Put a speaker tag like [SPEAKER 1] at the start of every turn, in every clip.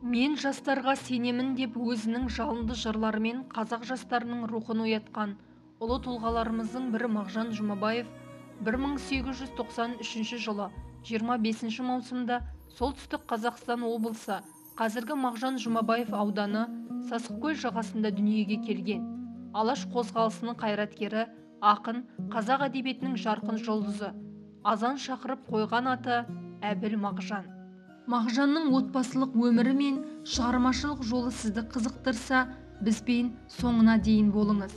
[SPEAKER 1] Мен жастарға сенемін деп өзінің жалынды жырларымен қазақ жастарының рухын оятқан ұлы тұлғаларымыздың бірі мағжан жұмабаев 1893 жылы 25 маусымда солтүстік Қазақстан облысы, қазіргі Мағжан Жұмабаев ауданы, Сасықкөл жағасында дүниеге келген. Алаш қозғалысының қайраткері, ақын, қазақ әдебиетінің жарқын жұлдызы. Азан шақырып қойған аты Әбіл Мағжан. Мағжанның отбасылық өмірі мен шығармашылық жолы сізді қызықтырса, бізбен соңына дейін болыңыз.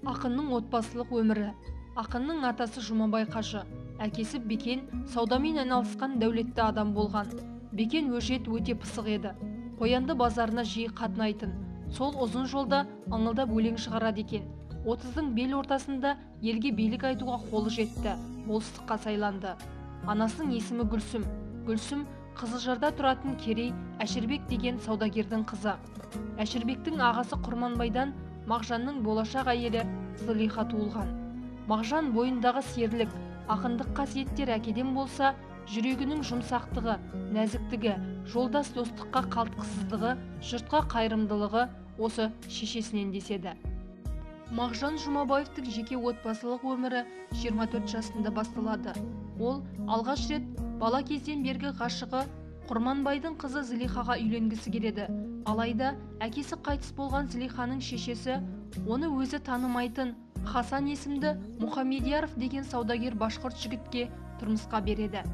[SPEAKER 1] Ақынның отбасылық өмірі. Ақынның атасы Жұмабай қажы, әкесі Бекен саудамен айналысқан дәулетті адам болған. Бекен өжет өте пысық еді. Қоянды базарына жиі қатынайтын. Сол ұзын жолда аңылдап өлең шығарады екен. 30-дың бел ортасында елге билік айтуға қолы жетті. Болыстыққа сайланды. Анасының есімі Гүлсім. Гүлсім Қызылжарда тұратын Керей Әшірбек деген саудагердің қызы. Әшірбектің ағасы Құрманбайдан Мағжанның болашақ әйелі Зылиха туылған. Мағжан бойындағы серлік, ақындық қасиеттер әкеден болса, жүрегінің жұмсақтығы, нәзіктігі, жолдас достыққа қалтқысыздығы, жұртқа қайырымдылығы осы шешесінен деседі. Мағжан Жұмабаевтың жеке отбасылық өмірі 24 жасында басталады. Ол алғаш рет бала кезден бергі ғашығы Құрманбайдың қызы Зылихаға үйленгісі келеді. Алайда әкесі қайтыс болған Зылиханың шешесі оны өзі танымайтын Хасан есімді Мұхамедияров деген саудагер башқұрт жігітке тұрмысқа береді.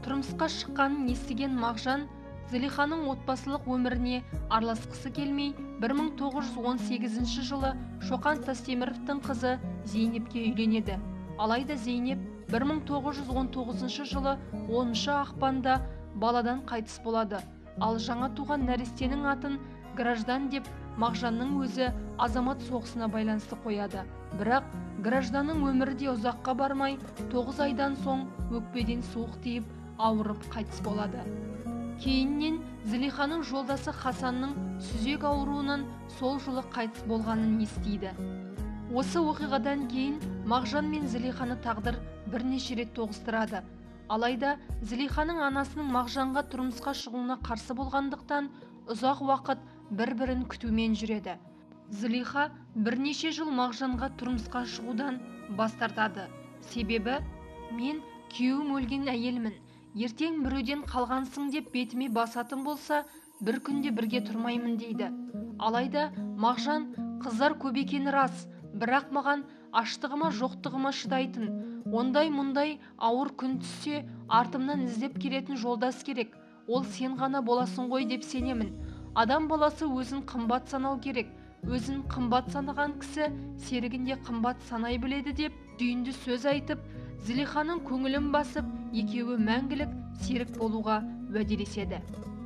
[SPEAKER 1] Тұрмысқа шыққанын естіген Мағжан Зылиханың отбасылық өміріне араласқысы келмей 1918 жылы Шоқан Тастеміровтің қызы Зейнепке үйленеді. Алайда Зейнеп 1919 жылы 10 ақпанда баладан қайтыс болады. Ал жаңа туған нәрестенің атын Граждан деп Мағжанның өзі азамат соғысына байланысты қояды. Бірақ Гражданның өмірі де ұзаққа бармай 9 айдан соң өкпеден суық тиіп ауырып қайтыс болады. Кейіннен Зылиханың жолдасы Хасанның сүзек ауруынан сол жылы қайтыс болғанын естиді. Осы оқиғадан кейін Мағжан мен Зылиханы тағдыр бірнеше рет тоғыстырады. Алайда Зылиханың анасының Мағжанға тұрмысқа шығуына қарсы болғандықтан ұзақ уақыт бір-бірін күтумен жүреді. Зылиха бірнеше жыл Мағжанға тұрмысқа шығудан бас тартады. Себебі мен күйеуім өлген әйелмін. Ертең біреуден қалғансың деп бетіме басатын болса, бір күнде бірге тұрмаймын дейді. Алайда Мағжан қыздар көп екені рас, бірақ маған аштығыма жоқтығыма шыдайтын, ондай-мұндай ауыр күн түссе артымнан іздеп келетін жолдас керек. Ол сен ғана боласың ғой деп сенемін. Адам баласы өзін қымбат санау керек. Өзін қымбат санаған кісі серігінде қымбат санай біледі деп түйінді сөз айтып, Зылиханың көңілін басып, екеуі мәңгілік серік болуға уәделеседі.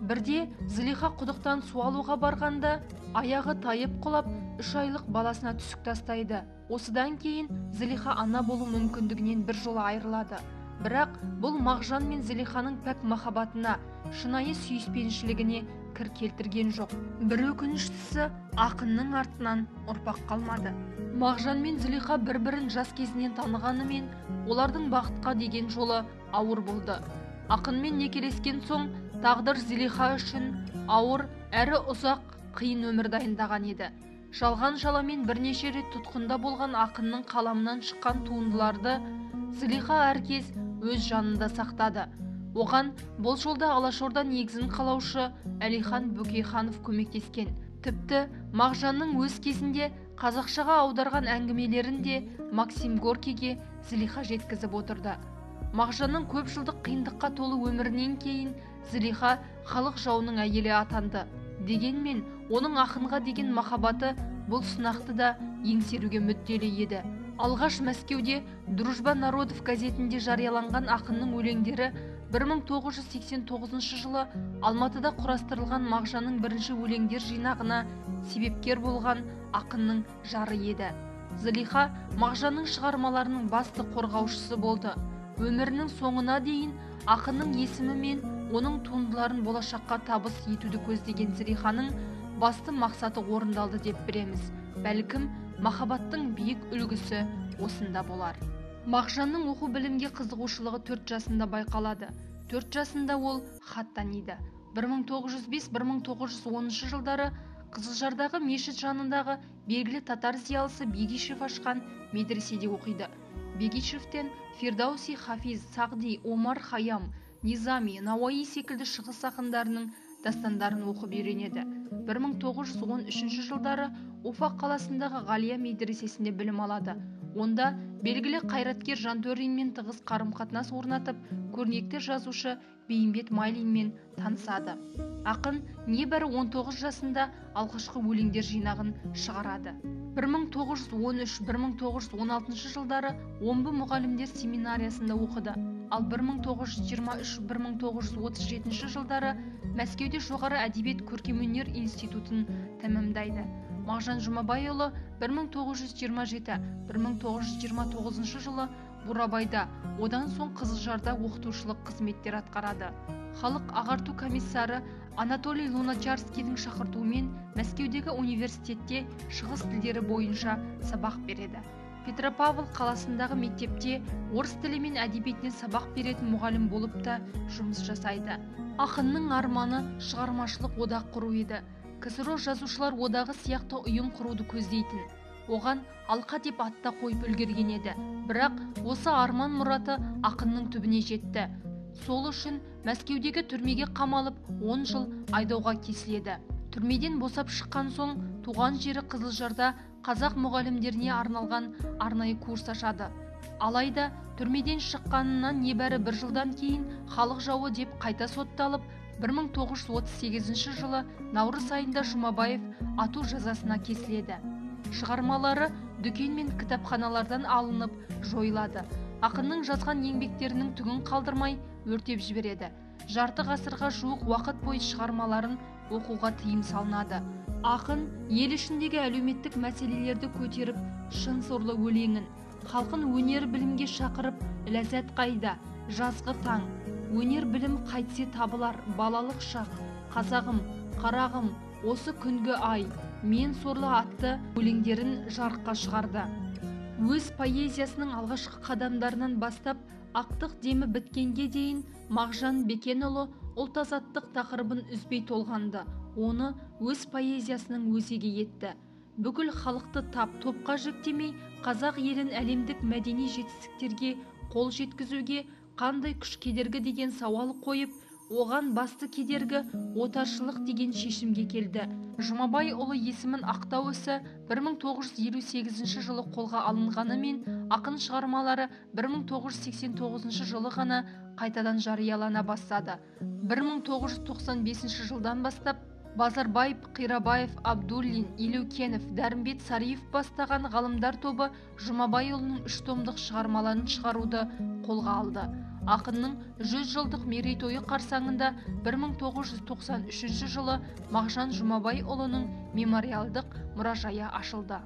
[SPEAKER 1] Бірде Зылиха құдықтан су алуға барғанда аяғы тайып құлап 3 айлық баласына түсік тастайды. Осыдан кейін Зылиха ана болу мүмкіндігінен бір жолы айырылады. Бірақ бұл Мағжан мен Зылиханың пәк махаббатына, шынайы сүйіспеншілігіне кір келтірген жоқ. Бір өкініштісі, ақынның артынан ұрпақ қалмады. Мағжан мен Зылиха бір-бірін жас кезінен танығанымен, олардың бақытқа деген жолы ауыр болды. Ақынмен некелескен соң тағдыр Зылиха үшін ауыр әрі ұзақ қиын өмір дайындаған еді. Жалған жаламен бірнеше рет тұтқында болған ақынның қаламынан шыққан туындыларды Зылиха әркез өз жанында сақтады. Оған бұл жолда Алашорда негізін қалаушы Әлихан Бөкейханов көмектескен. Тіпті Мағжанның өз кезінде қазақшаға аударған әңгімелерін де Максим Горкийге Зылиха жеткізіп отырды. Мағжанның көп жылдық қиындыққа толы өмірінен кейін Зылиха халық жауының әйелі атанды. Дегенмен оның ақынға деген махаббаты бұл сынақты да еңсеруге мүдделі еді. Алғаш Мәскеуде Дружба народов газетінде жарияланған ақынның өлеңдері 1989 жылы Алматыда құрастырылған Мағжанның бірінші өлеңдер жинағына себепкер болған ақынның жары еді. Зылиха Мағжанның шығармаларының басты қорғаушысы болды. Өмірінің соңына дейін ақынның есімі мен оның туындыларын болашаққа табыс етуді көздеген Зылиханың басты мақсаты орындалды деп білеміз. Бәлкім махаббаттың биік үлгісі осында болар. Мағжанның оқу білімге қызығушылығы 4 жасында байқалады. 4 жасында ол хат таниды. 1905-1910 жылдары Қызылжардағы мешіт жанындағы белгілі татар зиялысы Бегишев ашқан медреседе оқиды. Бегишевтен Фирдауси, Хафиз, Сағди, Омар Хайям, Низами, Науаи секілді шығыс ақындарының дастандарын оқып үйренеді. 1913 жылдары Уфа қаласындағы Ғалия медресесінде білім алады. Онда белгілі қайраткер Жантөринмен тығыз қарым-қатынас орнатып, көрнекті жазушы Бейімбет Майлинмен танысады. Ақын небәрі 19 жасында алғашқы өлеңдер жинағын шығарады. 1913-1916 жылдары Омбы мұғалімдер семинариясында оқыды. Ал 1923-1937 жылдары Мәскеуде жоғары әдебиет көркемөнер институтын тәмамдайды. Мағжан Жұмабайұлы 1927-1929 жылы Бурабайда, одан соң Қызылжарда оқытушылық қызметтер атқарады. Халық ағарту комиссары Анатолий Луначарскийдің шақыртуымен Мәскеудегі университетте шығыс тілдері бойынша сабақ береді. Петропавл қаласындағы мектепте орыс тілі мен әдебиетінен сабақ беретін мұғалім болып та жұмыс жасайды. Ақынның арманы шығармашылық одақ құру еді. КСРО жазушылар одағы сияқты ұйым құруды көздейтін. Оған алқа деп атта қойып үлгерген еді. Бірақ осы арман мұраты ақынның түбіне жетті. Сол үшін Мәскеудегі түрмеге қамалып 10 жыл айдауға кесіледі. Түрмеден босап шыққан соң туған жері Қызылжарда қазақ мұғалімдеріне арналған арнайы курс ашады. Алайда түрмеден шыққанынан небәрі 1 жылдан кейін халық жауы деп қайта сотталып, 1938 жылы наурыз айында Жұмабаев ату жазасына кесіледі. Шығармалары дүкен мен кітапханалардан алынып жойылады. Ақынның жазған еңбектерінің түгін қалдырмай өртеп жібереді. Жарты ғасырға жуық уақыт бойы шығармаларын оқуға тыйым салынады. Ақын ел ішіндегі әлеуметтік мәселелерді көтеріп, шын сорлы өлеңін, халқын өнер білімге шақырып, ләззат қайда, жазғы таң, өнер білім қайтсе табылар, балалық шақ, қазағым, қарағым, осы күнгі ай, мен сорлы атты өлеңдерін жарыққа шығарды. Өз поэзиясының алғашқы қадамдарынан бастап, ақтық демі біткенге дейін Мағжан Бекенұлы ұлт азаттық тақырыбын үзбей толғанды. Оны өз поэзиясының өзегі етті. Бүкіл халықты топқа жіктемей, қазақ елін әлемдік мәдени жетістіктерге қол жеткізуге қандай күш кедергі деген сауал қойып, оған басты кедергі отаршылық деген шешімге келді. Жұмабай ұлы есімін ақтау ісі 1958 жылы қолға алынғанымен, ақын шығармалары 1989 жылы ғана қайтадан жариялана бастады. 1995 жылдан бастап Базарбаев, Қирабаев, Абдуллин, Елеукенов, Дәрімбет Сариев бастаған ғалымдар тобы Жұмабайұлының 3 томдық шығармаларын шығаруды қолға алды. Ақынның 100 жылдық мерейтойы қарсаңында 1993 жылы Мағжан Жұмабайұлының мемориалдық мұражайы ашылды.